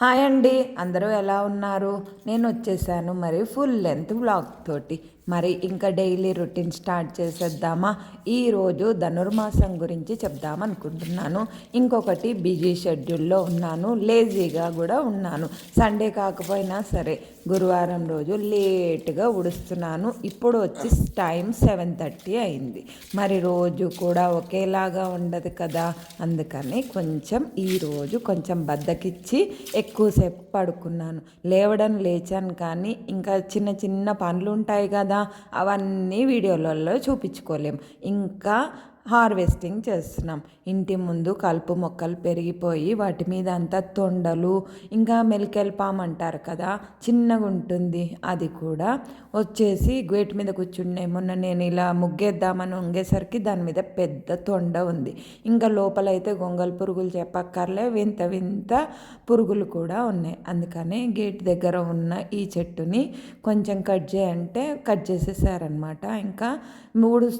Hi అండి, అందరూ ఎలా ఉన్నారు? నేను వచ్చేసాను మరి ఫుల్ లెంత్ వ్లాగ్ తోటి. మరి ఇంకా డైలీ రొటీన్ స్టార్ట్ చేసేద్దామా? ఈరోజు ధనుర్మాసం గురించి చెప్దామనుకుంటున్నాను. ఇంకొకటి బిజీ షెడ్యూల్లో ఉన్నాను, లేజీగా కూడా ఉన్నాను. సండే కాకపోయినా సరే గురువారం రోజు లేట్గా ఉడుస్తున్నాను. ఇప్పుడు వచ్చి టైం 7:30 అయింది. మరి రోజు కూడా ఒకేలాగా ఉండదు కదా, అందుకని ఈరోజు కొంచెం బద్దకిచ్చి ఎక్కువసేపు పడుకున్నాను. లేచాను, కానీ ఇంకా చిన్న చిన్న పనులు ఉంటాయి కదా, అవన్నీ వీడియోలలో చూపించుకోలేం. ఇంకా హార్వెస్టింగ్ చేస్తున్నాం. ఇంటి ముందు కలుపు మొక్కలు పెరిగిపోయి వాటి మీద అంతా తొండలు, ఇంకా మెలికెల్ పామ్ అంటారు కదా, చిన్నగా ఉంటుంది, అది కూడా వచ్చేసి గేట్ మీద కూర్చుండే. మొన్న నేను ఇలా ముగ్గేద్దామని వంగేసరికి దాని మీద పెద్ద తొండ ఉంది. ఇంకా లోపలైతే గొంగల్ పురుగులు చెప్పక్కర్లే, వింత వింత పురుగులు కూడా ఉన్నాయి. అందుకనే గేట్ దగ్గర ఉన్న ఈ చెట్టుని కొంచెం కట్ చేయంటే కట్ చేసేసారనమాట. ఇంకా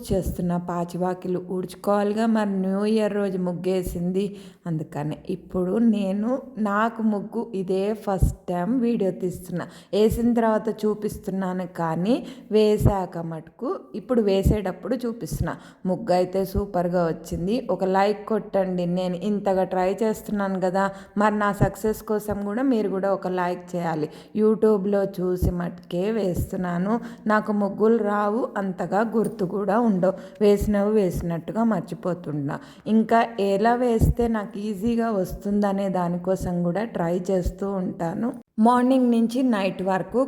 చేస్తున్న పాచివాకిలు ఊడ్చుకోవాలిగా, మరి న్యూ ఇయర్ రోజు ముగ్గేసింది. అందుకని ఇప్పుడు నాకు ముగ్గు ఇదే ఫస్ట్ టైం వీడియో తీస్తున్నా. వేసిన తర్వాత చూపిస్తున్నాను, కానీ వేసాక మటుకు ఇప్పుడు వేసేటప్పుడు చూపిస్తున్నా. ముగ్గు అయితే సూపర్గా వచ్చింది. ఒక లైక్ కొట్టండి. నేను ఇంతగా ట్రై చేస్తున్నాను కదా, మరి నా సక్సెస్ కోసం కూడా మీరు కూడా ఒక లైక్ చేయాలి. యూట్యూబ్లో చూసి మటుకే వేస్తున్నాను. నాకు ముగ్గులు రావు, అంతగా గుర్తు కూడా ఉండవు. వేసినట్టుగా మర్చిపోతున్నా. ఇంకా ఎలా వేస్తే నాకు ఈజీగా వస్తుందనే దానికోసం కూడా ట్రై చేస్తూ ఉంటాను. మార్నింగ్ నుంచి నైట్ వరకు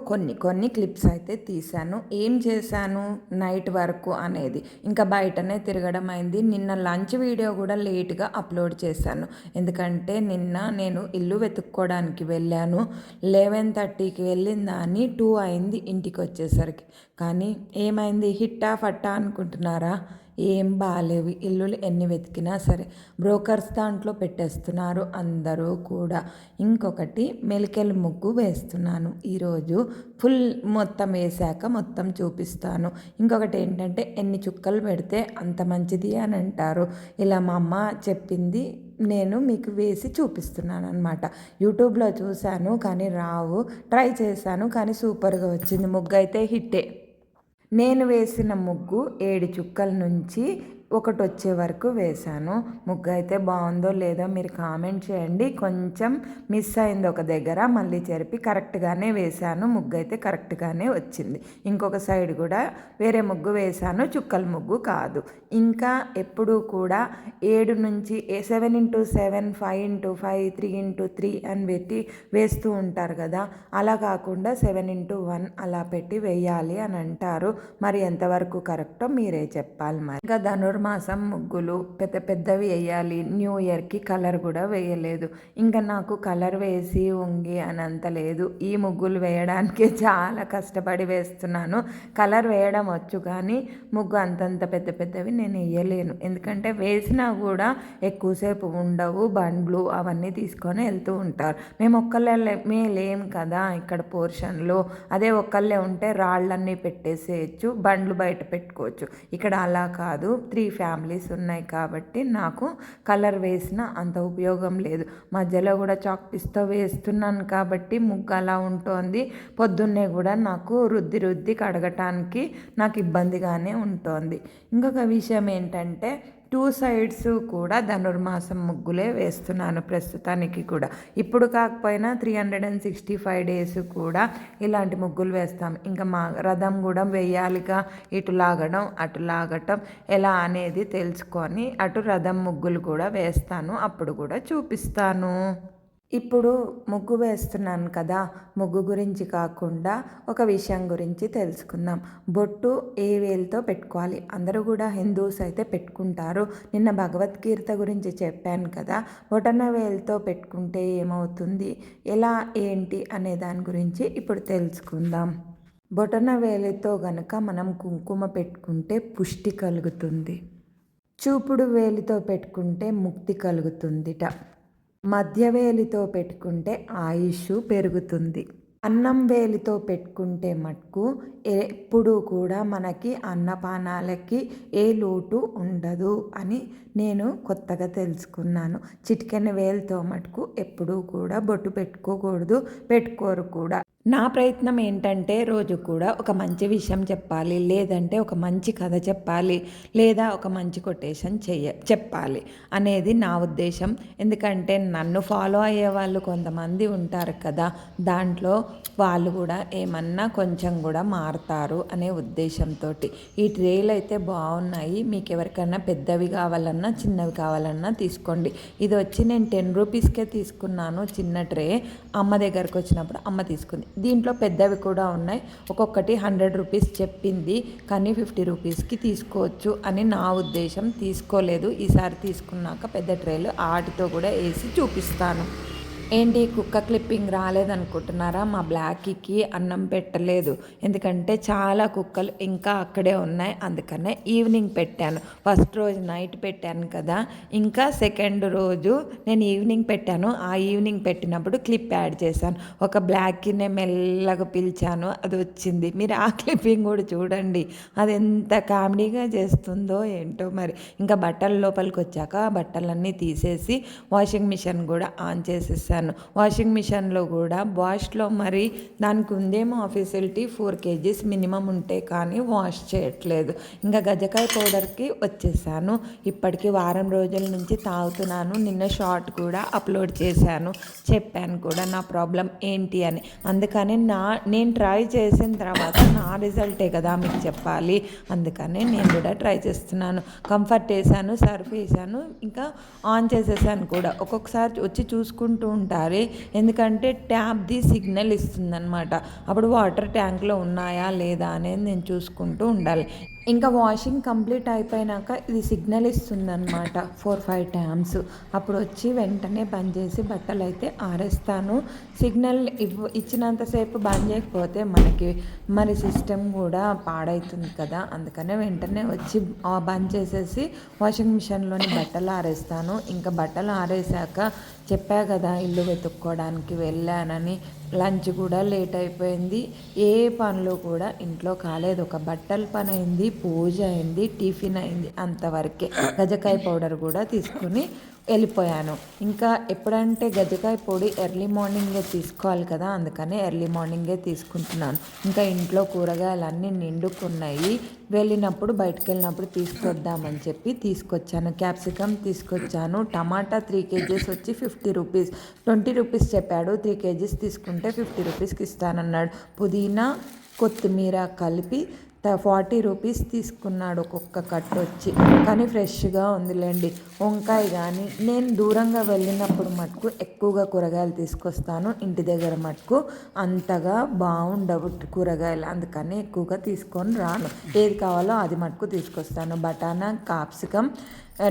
కొన్ని క్లిప్స్ అయితే తీశాను. ఏం చేశాను నైట్ వరకు అనేది, ఇంకా బయటనే తిరగడం అయింది. నిన్న లంచ్ వీడియో కూడా లేట్గా అప్లోడ్ చేశాను, ఎందుకంటే నిన్న నేను ఇల్లు వెతుక్కోవడానికి వెళ్ళాను. 11:30కి వెళ్ళిన దాన్ని 2 అయింది ఇంటికి వచ్చేసరికి. కానీ ఏమైంది, హిట్టా ఫట్టా అనుకుంటున్నారా? ఏం బాగాలేవు ఇల్లులు, ఎన్ని వెతికినా సరే. బ్రోకర్స్ దాంట్లో పెట్టేస్తున్నారు అందరూ కూడా. ఇంకొకటి మెలికెల ముగ్గు వేస్తున్నాను ఈరోజు. ఫుల్ మొత్తం వేసాక మొత్తం చూపిస్తాను. ఇంకొకటి ఏంటంటే, ఎన్ని చుక్కలు పెడితే అంత మంచిది అని అంటారు. ఇలా మా అమ్మ చెప్పింది, నేను మీకు వేసి చూపిస్తున్నాను అనమాట. యూట్యూబ్లో చూశాను కానీ రావు, ట్రై చేశాను కానీ సూపర్గా వచ్చింది. ముగ్గు అయితే హిట్టే. నేను వేసిన ముగ్గు 7 చుక్కల నుంచి ఒకటి వచ్చే వరకు వేశాను. ముగ్గు అయితే బాగుందో లేదో మీరు కామెంట్ చేయండి. కొంచెం మిస్ అయింది ఒక దగ్గర, మళ్ళీ చెరిపి కరెక్ట్గానే వేశాను. ముగ్గు అయితే కరెక్ట్గానే వచ్చింది. ఇంకొక సైడ్ కూడా వేరే ముగ్గు వేశాను, చుక్కల ముగ్గు కాదు. ఇంకా ఎప్పుడూ కూడా 7 నుంచి 7x7, 5x5, 3x3 అని పెట్టి వేస్తూ ఉంటారు కదా, అలా కాకుండా 7x1 అలా పెట్టి వేయాలి అని అంటారు. మరి ఎంతవరకు కరెక్టో మీరే చెప్పాలి. మరి ఇంకా ధనుర్మాసం ముగ్గులు పెద్ద పెద్దవి వేయాలి. న్యూ ఇయర్కి కలర్ కూడా వేయలేదు. ఇంకా నాకు కలర్ వేసి వంగి అని అంత లేదు. ఈ ముగ్గులు వేయడానికే చాలా కష్టపడి వేస్తున్నాను. కలర్ వేయడం వచ్చు కానీ ముగ్గు అంతంత పెద్ద పెద్దవి నేను వేయలేను, ఎందుకంటే వేసినా కూడా ఎక్కువసేపు ఉండవు. బండ్లు అవన్నీ తీసుకొని వెళ్తూ ఉంటారు. మేము ఒక్కళ్ళే లేం కదా ఇక్కడ పోర్షన్లో. అదే ఒక్కళ్ళే ఉంటే రాళ్ళన్నీ పెట్టేసేయచ్చు, బండ్లు బయట పెట్టుకోవచ్చు. ఇక్కడ అలా కాదు, 3 ఫ్యామిలీస్ ఉన్నాయి కాబట్టి నాకు కలర్ వేసిన అంత ఉపయోగం లేదు. మధ్యలో కూడా చాక్ పీస్తో వేస్తున్నాను కాబట్టి ముగ్గు అలా ఉంటుంది. పొద్దున్నే కూడా నాకు రుద్ది కడగటానికి నాకు ఇబ్బందిగానే ఉంటుంది. ఇంకొక విషయం ఏంటంటే, 2 సైడ్స్ కూడా ధనుర్మాసం ముగ్గులే వేస్తున్నాను ప్రస్తుతానికి కూడా. ఇప్పుడు కాకపోయినా 365 డేస్ కూడా ఇలాంటి ముగ్గులు వేస్తాం. ఇంకా మా రథం కూడా వేయాలిగా, ఇటు లాగడం అటు లాగటం ఎలా అనేది తెలుసుకొని అటు రథం ముగ్గులు కూడా వేస్తాను, అప్పుడు కూడా చూపిస్తాను. ఇప్పుడు ముగ్గు వేస్తున్నాను కదా, ముగ్గు గురించి కాకుండా ఒక విషయం గురించి తెలుసుకుందాం. బొట్టు ఏ వేలుతో పెట్టుకోవాలి? అందరూ కూడా హిందూస్ అయితే పెట్టుకుంటారు. నిన్న భగవద్గీత గురించి చెప్పాను కదా, బొటన వేలుతో పెట్టుకుంటే ఏమవుతుంది, ఎలా ఏంటి అనే దాని గురించి ఇప్పుడు తెలుసుకుందాం. బొటన వేలితో గనక మనం కుంకుమ పెట్టుకుంటే పుష్టి కలుగుతుంది. చూపుడు వేలితో పెట్టుకుంటే ముక్తి కలుగుతుందిట. మధ్యవేలితో పెట్టుకుంటే ఆయుష్ పెరుగుతుంది. అన్నం వేలితో పెట్టుకుంటే మటుకు ఎప్పుడూ కూడా మనకి అన్నపానాలకి ఏ లోటు ఉండదు అని నేను కొత్తగా తెలుసుకున్నాను. చిటికెన వేలుతో మటుకు ఎప్పుడూ కూడా బొట్టు పెట్టుకోకూడదు, పెట్టుకోరు కూడా. నా ప్రయత్నం ఏంటంటే రోజు కూడా ఒక మంచి విషయం చెప్పాలి, లేదంటే ఒక మంచి కథ చెప్పాలి, లేదా ఒక మంచి కొటేషన్ చెప్పాలి అనేది నా ఉద్దేశం. ఎందుకంటే నన్ను ఫాలో అయ్యే వాళ్ళు కొంతమంది ఉంటారు కదా, దాంట్లో వాళ్ళు కూడా ఏమన్నా కొంచెం కూడా మారుతారు అనే ఉద్దేశంతో ఈ ట్రేలు అయితే బాగున్నాయి. మీకు ఎవరికైనా పెద్దవి కావాలన్నా చిన్నవి కావాలన్నా తీసుకోండి. ఇది వచ్చి నేను 10 రూపీస్కే తీసుకున్నాను చిన్న ట్రే. అమ్మ దగ్గరకు వచ్చినప్పుడు అమ్మ తీసుకుంది. దీంట్లో పెద్దవి కూడా ఉన్నాయి. ఒక్కొక్కటి 100 రూపీస్ చెప్పింది, కానీ 50 రూపీస్కి తీసుకోవచ్చు అని నా ఉద్దేశం. తీసుకోలేదు. ఈసారి తీసుకున్నాక పెద్ద ట్రేలు వాటితో కూడా వేసి చూపిస్తాను. ఏంటి కుక్క క్లిప్పింగ్ రాలేదనుకుంటున్నారా? మా బ్లాకీకి అన్నం పెట్టలేదు, ఎందుకంటే చాలా కుక్కలు ఇంకా అక్కడే ఉన్నాయి. అందుకనే ఈవినింగ్ పెట్టాను. ఫస్ట్ రోజు నైట్ పెట్టాను కదా, ఇంకా సెకండ్ రోజు నేను ఈవినింగ్ పెట్టాను. ఆ ఈవినింగ్ పెట్టినప్పుడు క్లిప్ యాడ్ చేశాను. ఒక బ్లాకీనే మెల్లగా పిలిచాను, అది వచ్చింది. మీరు ఆ క్లిప్పింగ్ కూడా చూడండి, అది ఎంత కామెడీగా చేస్తుందో ఏంటో మరి. ఇంకా బట్టల లోపలికి వచ్చాక బట్టలన్నీ తీసేసి వాషింగ్ మిషన్ కూడా ఆన్ చేసేసాను. వాషింగ్ మిషన్లో కూడా వాష్లో మరి దానికి ఉందేమో ఫెసిలిటీ 4 kgs మినిమం ఉంటే కానీ వాష్ చేయట్లేదు. ఇంకా గజకాయ పౌడర్కి వచ్చేసాను. ఇప్పటికి వారం రోజుల నుంచి తాగుతున్నాను. నిన్న షార్ట్ కూడా అప్లోడ్ చేశాను, చెప్పాను కూడా నా ప్రాబ్లం ఏంటి అని. అందుకని నేను ట్రై చేసిన తర్వాత నా రిజల్టే కదా మీకు చెప్పాలి. అందుకనే నేను కూడా ట్రై చేస్తున్నాను. కంఫర్ట్ వేసాను, సర్ఫ్ వేసాను, ఇంకా ఆన్ చేసేసాను కూడా. ఒక్కొక్కసారి వచ్చి చూసుకుంటూ ఉంటారు, ఎందుకంటే ట్యాప్ది సిగ్నల్ ఇస్తుందన్నమాట. అప్పుడు వాటర్ ట్యాంక్లో ఉన్నాయా లేదా అనేది నేను చూసుకుంటూ ఉండాలి. ఇంకా వాషింగ్ కంప్లీట్ అయిపోయినాక ఇది సిగ్నల్ ఇస్తుందన్నమాట 4-5 టైమ్స్. అప్పుడు వచ్చి వెంటనే బంద్ చేసి బట్టలు అయితే ఆరేస్తాను. సిగ్నల్ ఇచ్చినంతసేపు బంద్ చేయకపోతే మరి సిస్టమ్ కూడా పాడవుతుంది కదా. అందుకనే వెంటనే వచ్చి బంద్ చేసేసి వాషింగ్ మిషన్లోని బట్టలు ఆరేస్తాను. ఇంకా బట్టలు ఆరేసాక చెప్పా కదా ఇల్లు వెతుక్కోవడానికి వెళ్ళానని. లంచ్ కూడా లేట్ అయిపోయింది. ఏ పనులు కూడా ఇంట్లో కాలేదు. ఒక బట్టల పని అయింది, పూజ అయింది, టిఫిన్ అయింది, అంతవరకే. గజకాయ పౌడర్ కూడా తీసుకుని వెళ్ళిపోయాను. ఇంకా ఎప్పుడంటే గజకాయ పొడి ఎర్లీ మార్నింగే తీసుకోవాలి కదా, అందుకని ఎర్లీ మార్నింగే తీసుకుంటున్నాను. ఇంకా ఇంట్లో కూరగాయలు అన్నీ నిండుకున్నాయి. బయటికి వెళ్ళినప్పుడు తీసుకొద్దామని చెప్పి తీసుకొచ్చాను. క్యాప్సికమ్ తీసుకొచ్చాను. టమాటా 3 kgs వచ్చి 50 రూపీస్. 20 రూపీస్ చెప్పాడు. 3 kgs తీసుకుంటే 50 రూపీస్కి ఇస్తానన్నాడు. పుదీనా కొత్తిమీర కలిపి 40 రూపీస్ తీసుకున్నాడు ఒక్కొక్క కట్ట వచ్చి. కానీ ఫ్రెష్గా ఉందిలేండి. వంకాయ కానీ నేను దూరంగా వెళ్ళినప్పుడు మటుకు ఎక్కువగా కూరగాయలు తీసుకొస్తాను. ఇంటి దగ్గర మటుకు అంతగా బాగుండవు కూరగాయలు, అందుకని ఎక్కువగా తీసుకొని రాను. ఏది కావాలో అది మటుకు తీసుకొస్తాను. బఠానా, క్యాప్సికమ్,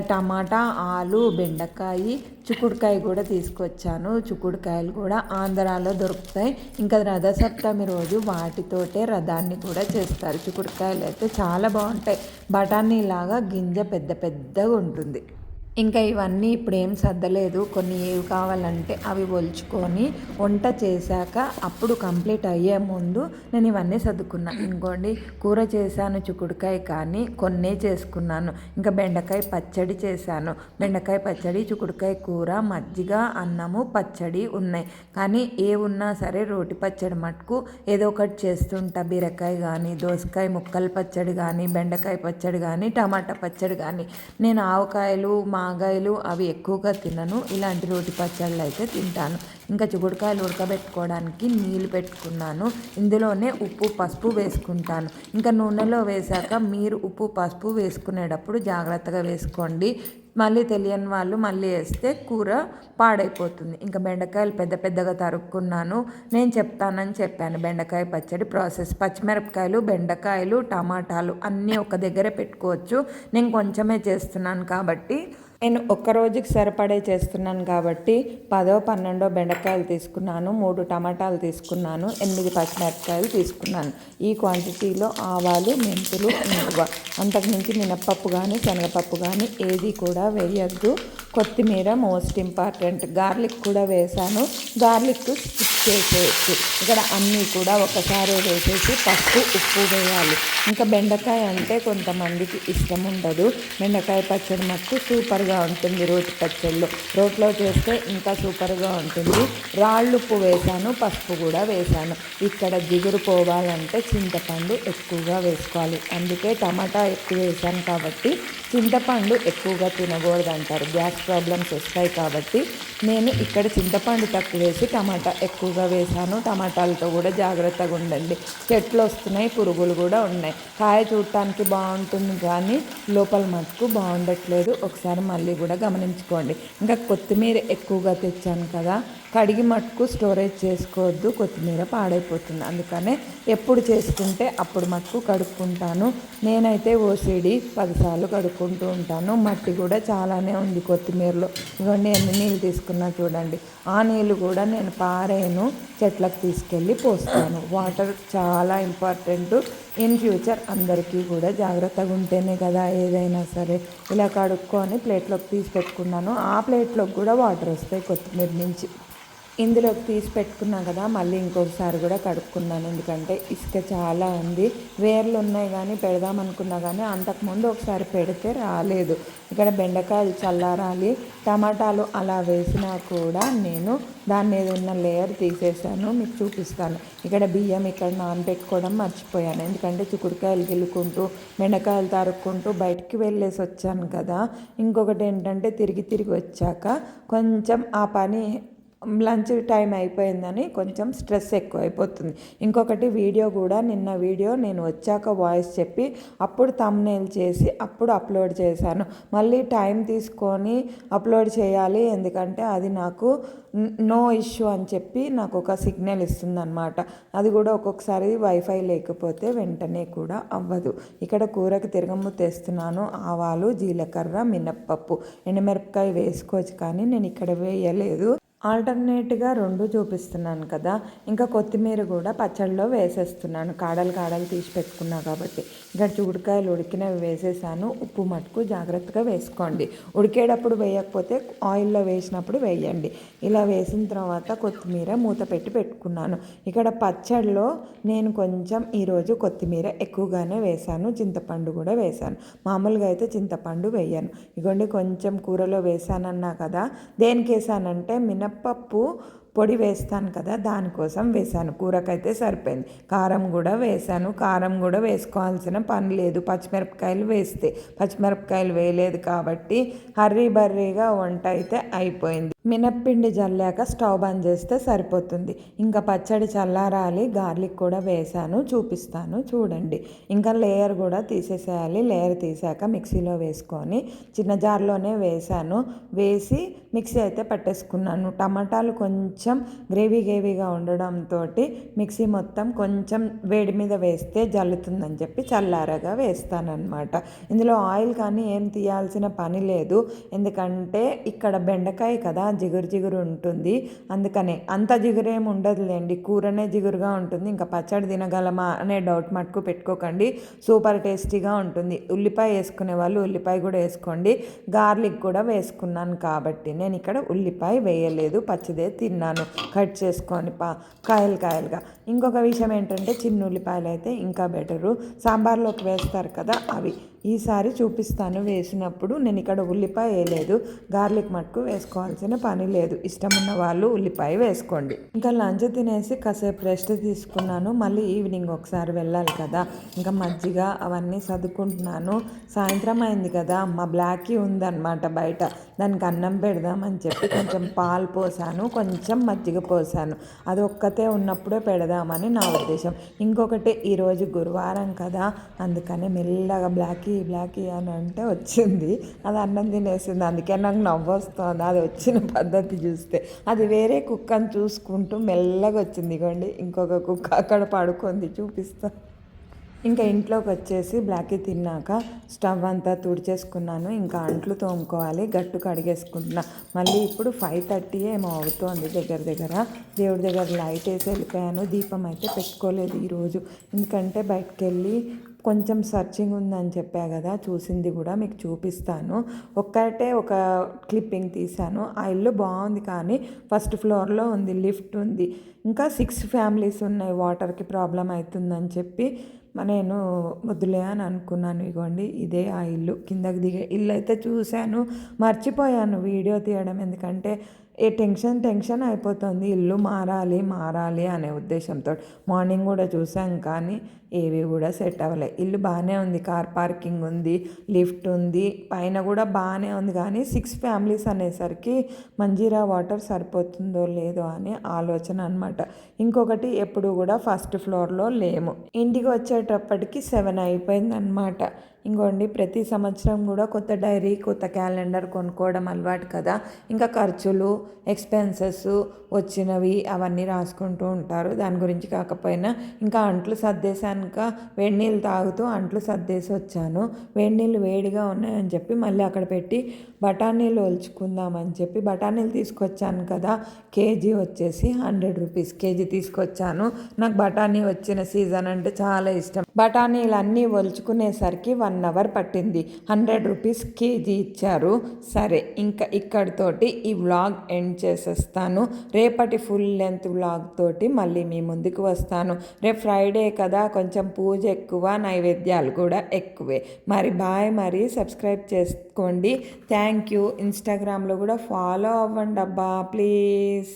టమాటా, ఆలు, బెండకాయ, చిక్కుడుకాయ కూడా తీసుకొచ్చాను. చిక్కుడుకాయలు కూడా ఆంధ్రాలో దొరుకుతాయి. ఇంకా రథసప్తమి రోజు వాటితోటే రథాన్ని కూడా చేస్తారు. చిక్కుడుకాయలు అయితే చాలా బాగుంటాయి. బఠానీ లాగా గింజ పెద్ద పెద్దగా ఉంటుంది. ఇంకా ఇవన్నీ ఇప్పుడు ఏం సర్దలేదు. కొన్ని ఏవి కావాలంటే అవి ఒలుచుకొని వంట చేశాక అప్పుడు కంప్లీట్ అయ్యే ముందు నేను ఇవన్నీ సర్దుకున్నాను. ఇంకోండి కూర చేశాను చిక్కుడుకాయ, కానీ కొన్నే చేసుకున్నాను. ఇంకా బెండకాయ పచ్చడి చేశాను. బెండకాయ పచ్చడి, చిక్కుడుకాయ కూర, మజ్జిగ, అన్నము, పచ్చడి ఉన్నాయి. కానీ ఏ ఉన్నా సరే రోటి పచ్చడి మటుకు ఏదో ఒకటి చేస్తుంటా. బీరకాయ కానీ, దోసకాయ ముక్కల పచ్చడి కానీ, బెండకాయ పచ్చడి కానీ, టమాటా పచ్చడి కానీ. నేను ఆవకాయలు, మాగాయలు అవి ఎక్కువగా తినను. ఇలాంటి రోటి పచ్చళ్ళు అయితే తింటాను. ఇంకా చిక్కుడుకాయలు ఉడకబెట్టుకోవడానికి నీళ్ళు పెట్టుకున్నాను. ఇందులోనే ఉప్పు, పసుపు వేసుకుంటాను. ఇంకా నూనెలో వేశాక మీరు ఉప్పు, పసుపు వేసుకునేటప్పుడు జాగ్రత్తగా వేసుకోండి. మళ్ళీ తెలియని వాళ్ళు మళ్ళీ వేస్తే కూర పాడైపోతుంది. ఇంకా బెండకాయలు పెద్ద పెద్దగా తరుక్కున్నాను. నేను చెప్తానని చెప్పాను బెండకాయ పచ్చడి ప్రాసెస్. పచ్చిమిరపకాయలు, బెండకాయలు, టమాటాలు అన్నీ ఒక దగ్గరే పెట్టుకోవచ్చు. నేను కొంచెమే చేస్తున్నాను కాబట్టి, నేను ఒక్క రోజుకి సరిపడే చేస్తున్నాను కాబట్టి 10-12 బెండకాయలు తీసుకున్నాను, 3 టమాటాలు తీసుకున్నాను, 8 పచ్చిమిరపకాయలు తీసుకున్నాను. ఈ క్వాంటిటీలో ఆవాలు, మెంతులు, ఇంగువ, అంతకుమించి మినప్పప్పు కానీ శనగపప్పు కానీ ఏది కూడా వేయద్దు. కొత్తిమీర మోస్ట్ ఇంపార్టెంట్. గార్లిక్ కూడా వేసాను. గార్లిక్ స్కిప్ చేసేయచ్చు. ఇక్కడ అన్నీ కూడా ఒకసారి వేసేసి పసుపు ఉప్పు వేయాలి. ఇంకా బెండకాయ అంటే కొంతమందికి ఇష్టం ఉండదు. బెండకాయ పచ్చడి మటుకు సూపర్గా ఉంటుంది. రోటి పచ్చడిలో రోట్లో చేస్తే ఇంకా సూపర్గా ఉంటుంది. రాళ్ళుప్పు వేసాను, పసుపు కూడా వేసాను. ఇక్కడ జిగురు పోవాలంటే చింతపండు ఎక్కువగా వేసుకోవాలి. అందుకే టమాటా ఎక్కువ వేసాను కాబట్టి చింతపండు ఎక్కువగా తినకూడదు అంటారు. గ్యాస్ ప్రాబ్లమ్స్ వస్తాయి కాబట్టి నేను ఇక్కడ చింతపండు తక్కువ వేసి టమాటా ఎక్కువగా వేసాను. టమాటాలతో కూడా జాగ్రత్తగా ఉండండి. చెట్లు వస్తున్నాయి, పురుగులు కూడా ఉన్నాయి. కాయ చూడటానికి బాగుంటుంది కానీ లోపల మటుకు బాగుండట్లేదు. ఒకసారి మళ్ళీ కూడా గమనించుకోండి. ఇంకా కొత్తిమీర ఎక్కువగా తెచ్చాను కదా, కడిగి మటుకు స్టోరేజ్ చేసుకోవద్దు, కొత్తిమీర పాడైపోతుంది. అందుకనే ఎప్పుడు చేసుకుంటే అప్పుడు మటుకు కడుక్కుంటాను. నేనైతే ఓసిడి 10 సార్లు కడుక్కుంటూ ఉంటాను. మట్టి కూడా చాలానే ఉంది కొత్తిమీరలో. ఇవన్నీ ఎన్ని నీళ్ళు తీసుకున్నా చూడండి. ఆ నీళ్ళు కూడా నేను పారేను, చెట్లకు తీసుకెళ్ళి పోస్తాను. వాటర్ చాలా ఇంపార్టెంట్. ఇన్ ఫ్యూచర్ అందరికీ కూడా జాగ్రత్తగా ఉంటేనే కదా ఏదైనా సరే. ఇలా కడుక్కొని ప్లేట్లోకి తీసి పెట్టుకున్నాను. ఆ ప్లేట్లోకి కూడా వాటర్ వస్తాయి కొత్తిమీర నుంచి. ఇందులోకి తీసి పెట్టుకున్నా కదా, మళ్ళీ ఇంకొకసారి కూడా కడుక్కున్నాను. ఎందుకంటే ఇసుక చాలా ఉంది. వేర్లు ఉన్నాయి కానీ పెడదామనుకున్నా కానీ అంతకుముందు ఒకసారి పెడితే రాలేదు. ఇక్కడ బెండకాయలు చల్లారాలి. టమాటాలు అలా వేసినా కూడా నేను దాని మీద ఉన్న లేయర్ తీసేసాను, మీకు చూపిస్తాను. ఇక్కడ బియ్యం ఇక్కడ నానబెట్టుకోవడం మర్చిపోయాను. ఎందుకంటే చిక్కుడుకాయలు గిల్లుకుంటూ బెండకాయలు తరుక్కుంటూ బయటికి వెళ్ళేసి వచ్చాను కదా. ఇంకొకటి ఏంటంటే తిరిగి వచ్చాక కొంచెం ఆ పని లంచ్ టైం అయిపోయిందని కొంచెం స్ట్రెస్ ఎక్కువ అయిపోతుంది. ఇంకొకటి వీడియో కూడా నిన్న వీడియో నేను వచ్చాక వాయిస్ చెప్పి అప్పుడు థంబ్నెయిల్ చేసి అప్పుడు అప్లోడ్ చేశాను. మళ్ళీ టైం తీసుకొని అప్లోడ్ చేయాలి, ఎందుకంటే అది నాకు నో ఇష్యూ అని చెప్పి నాకు ఒక సిగ్నల్ ఇస్తుందన్నమాట. అది కూడా ఒక్కొక్కసారి వైఫై లేకపోతే వెంటనే కూడా అవ్వదు. ఇక్కడ కూరకి తిరగము తెస్తున్నాను. ఆవాలు, జీలకర్ర, మినప్పప్పు, ఎండుమిరపకాయ వేసుకోవచ్చు కానీ నేను ఇక్కడ వేయలేదు. ఆల్టర్నేట్గా 2 చూపిస్తున్నాను కదా. ఇంకా కొత్తిమీర కూడా పచ్చడిలో వేసేస్తున్నాను. కాడలు తీసి పెట్టుకున్నా కాబట్టి. ఇక్కడ చిక్కుడుకాయలు ఉడికినవి వేసేసాను. ఉప్పు మటుకు జాగ్రత్తగా వేసుకోండి. ఉడికేటప్పుడు వేయకపోతే ఆయిల్లో వేసినప్పుడు వేయండి. ఇలా వేసిన తర్వాత కొత్తిమీర మూత పెట్టి పెట్టుకున్నాను. ఇక్కడ పచ్చడిలో నేను కొంచెం ఈరోజు కొత్తిమీర ఎక్కువగానే వేశాను, చింతపండు కూడా వేశాను. మామూలుగా అయితే చింతపండు వేయను. ఇగోండి కొంచెం కూరలో వేసానన్నా కదా. దేనికి వేసానంటే మినప్పప్పు పొడి వేస్తాను కదా, దానికోసం వేసాను. కూరకైతే సరిపోయింది. కారం కూడా వేసాను. కారం కూడా వేసుకోవాల్సిన పని లేదు పచ్చిమిరపకాయలు వేస్తే. పచ్చిమిరపకాయలు వేయలేదు కాబట్టి హర్రీబర్రీగా వంట అయితే అయిపోయింది. మినప్పిండి జల్లాక స్టవ్ బంద్ చేస్తే సరిపోతుంది. ఇంకా పచ్చడి చల్లారాలి. గార్లిక్ కూడా వేసాను, చూపిస్తాను చూడండి. ఇంకా లేయర్ కూడా తీసేసేయాలి. లేయర్ తీసాక మిక్సీలో వేసుకొని చిన్న జార్లోనే వేసాను. వేసి మిక్సీ అయితే పట్టేసుకున్నాను. టమాటాలు కొంచెం గ్రేవీగా ఉండడంతో మిక్సీ మొత్తం కొంచెం వేడి మీద వేస్తే జల్లుతుందని చెప్పి చల్లారగా వేస్తానన్నమాట. ఇందులో ఆయిల్ కానీ ఏం తీయాల్సిన పని లేదు. ఎందుకంటే ఇక్కడ బెండకాయ కదా, జిగురు ఉంటుంది. అందుకనే అంత జిగురేం ఉండదులేండి, కూరనే జిగురుగా ఉంటుంది. ఇంకా పచ్చడి తినగలమా అనే డౌట్ మటుకు పెట్టుకోకండి. సూపర్ టేస్టీగా ఉంటుంది. ఉల్లిపాయ వేసుకునే వాళ్ళు ఉల్లిపాయ కూడా వేసుకోండి. గార్లిక్ కూడా వేసుకున్నాను కాబట్టి నేను ఇక్కడ ఉల్లిపాయ వేయలేదు, పచ్చిదే తిన్నాను కట్ చేసుకొని కాయలుగా. ఇంకొక విషయం ఏంటంటే చిన్న ఉల్లిపాయలు అయితే ఇంకా బెటరు. సాంబార్లోకి వేస్తారు కదా అవి. ఈసారి చూపిస్తాను వేసినప్పుడు. నేను ఇక్కడ ఉల్లిపాయ వేయలేదు. గార్లిక్ మటుకు వేసుకోవాల్సిన పని లేదు. ఇష్టం ఉన్న వాళ్ళు ఉల్లిపాయ వేసుకోండి. ఇంకా లంచ్ తినేసి కాసేపు రెస్ట్ తీసుకున్నాను. మళ్ళీ ఈవినింగ్ ఒకసారి వెళ్ళాలి కదా, ఇంకా మజ్జిగ అవన్నీ చదువుకుంటున్నాను. సాయంత్రం అయింది కదా, మా బ్లాకీ ఉందన్నమాట బయట. దానికి అన్నం పెడదామని చెప్పి కొంచెం పాలు పోసాను, కొంచెం మజ్జిగ పోసాను. అది ఒక్కతే ఉన్నప్పుడే పెడదామని నా ఉద్దేశం. ఇంకొకటి ఈరోజు గురువారం కదా, అందుకని మెల్లగా బ్లాకీ అని అంటే వచ్చింది. అది అన్నం తినేసింది. అందుకే నాకు నవ్వు వస్తుంది అది వచ్చిన పద్ధతి చూస్తే. అది వేరే కుక్కని చూసుకుంటూ మెల్లగా వచ్చింది. ఇగోండి ఇంకొక కుక్క అక్కడ పడుకుంది, చూపిస్తా. ఇంకా ఇంట్లోకి వచ్చేసి బ్లాకీ తిన్నాక స్టవ్ అంతా తుడిచేసుకున్నాను. ఇంకా అంట్లు తోముకోవాలి, గట్టు కడిగేసుకుంటున్నా. మళ్ళీ ఇప్పుడు 5:30 ఏమో అవుతోంది దగ్గర. దేవుడి దగ్గర లైట్ వేసి వెళ్ళిపోయాను. దీపం అయితే పెట్టుకోలేదు ఈరోజు, ఎందుకంటే బయటకు వెళ్ళి కొంచెం సర్చింగ్ ఉందని చెప్పా కదా, చూసింది కూడా మీకు చూపిస్తాను. ఒక క్లిప్పింగ్ తీశాను. ఆ ఇల్లు బాగుంది కానీ ఫస్ట్ ఫ్లోర్లో ఉంది, లిఫ్ట్ ఉంది, ఇంకా 6 ఫ్యామిలీస్ ఉన్నాయి. వాటర్కి ప్రాబ్లం అవుతుందని చెప్పి నేను వద్దులే అని అనుకున్నాను. ఇగోండి ఇదే ఆ ఇల్లు, కిందకి దిగే ఇల్లు అయితే చూశాను, మర్చిపోయాను వీడియో తీయడం. ఎందుకంటే టెన్షన్ అయిపోతుంది, ఇల్లు మారాలి అనే ఉద్దేశంతో. మార్నింగ్ కూడా చూసాం కానీ ఏవి కూడా సెట్ అవ్వలే. ఇల్లు బాగానే ఉంది, కార్ పార్కింగ్ ఉంది, లిఫ్ట్ ఉంది, పైన కూడా బాగానే ఉంది. కానీ 6 ఫ్యామిలీస్ అనేసరికి మంజీరా వాటర్ సరిపోతుందో లేదో అని ఆలోచన అనమాట. ఇంకొకటి, ఎప్పుడు కూడా ఫస్ట్ ఫ్లోర్లో లేము. ఇంటికి వచ్చేటప్పటికి 7 అయిపోయిందనమాట. ఇంకోండి ప్రతి సంవత్సరం కూడా కొత్త డైరీ, కొత్త క్యాలెండర్ కొనుక్కోవడం అలవాటు కదా. ఇంకా ఖర్చులు, ఎక్స్పెన్సెస్ వచ్చినవి అవన్నీ రాసుకుంటూ ఉంటారు. దాని గురించి కాకపోయినా ఇంకా అంట్లు సర్దేశాక వేడి నీళ్ళు తాగుతూ అంట్లు సర్దేసి వచ్చాను. వేడి నీళ్ళు వేడిగా ఉన్నాయని చెప్పి మళ్ళీ అక్కడ పెట్టి బఠానీలు ఒలుచుకుందామని చెప్పి బఠానీలు తీసుకొచ్చాను కదా. కేజీ వచ్చేసి 100 రూపీస్ కేజీ తీసుకొచ్చాను. నాకు బఠానీ వచ్చిన సీజన్ అంటే చాలా ఇష్టం. బఠానీలు అన్నీ ఒలుచుకునేసరికి 1 అవర్ పట్టింది. 100 రూపీస్ కేజీ ఇచ్చారు. సరే, ఇంకా ఇక్కడితోటి ఈ వ్లాగ్ ఎండ్ చేసేస్తాను. రేపటి ఫుల్ లెంత్ వ్లాగ్ తోటి మళ్ళీ మీ ముందుకు వస్తాను. రేపు ఫ్రైడే కదా, కొంచెం పూజ ఎక్కువ, నైవేద్యాలు కూడా ఎక్కువే. మరి సబ్స్క్రైబ్ చేసుకోండి. Thank you. ఇన్స్టాగ్రామ్లో కూడా ఫాలో అవ్వండి అబ్బా ప్లీజ్.